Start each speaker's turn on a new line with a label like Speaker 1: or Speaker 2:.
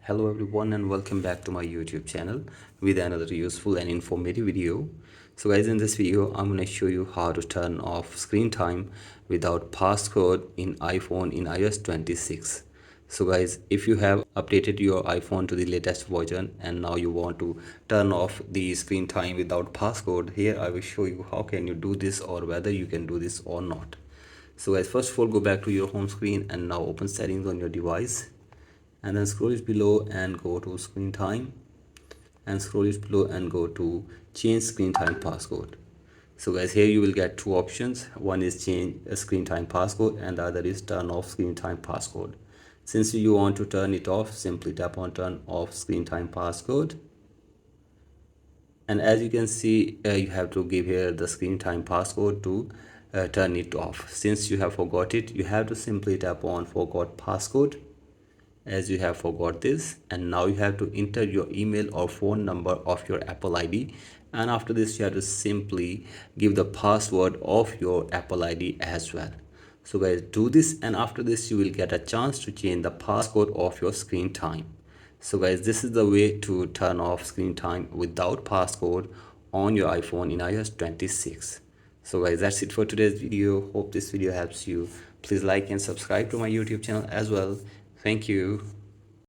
Speaker 1: Hello everyone and welcome back to my YouTube channel with another useful and informative video. So guys, in this video I'm going to show you how to turn off screen time without passcode in iPhone in iOS 26. So guys, if you have updated your iPhone to the latest version and now you want to turn off the screen time without passcode, here I will show you how can you do this or whether you can do this or not. So guys, first of all, go back to your home screen and now open settings on your device, and then scroll it below and go to screen time, and scroll it below and go to change screen time passcode. So guys, here you will get two options. One is change a screen time passcode and the other is turn off screen time passcode. Since you want to turn it off, simply tap on turn off screen time passcode, and as you can see, you have to give here the screen time passcode to turn it off. Since you have forgot it, you have to simply tap on forgot passcode, as you have forgot this, and now you have to enter your email or phone number of your Apple ID, and after this you have to simply give the password of your Apple ID as well. So guys, do this, and after this you will get a chance to change the passcode of your screen time. So guys, this is the way to turn off screen time without passcode on your iPhone in iOS 26. So guys, that's it for today's video. Hope this video helps you. Please like and subscribe to my YouTube channel as well. Thank you.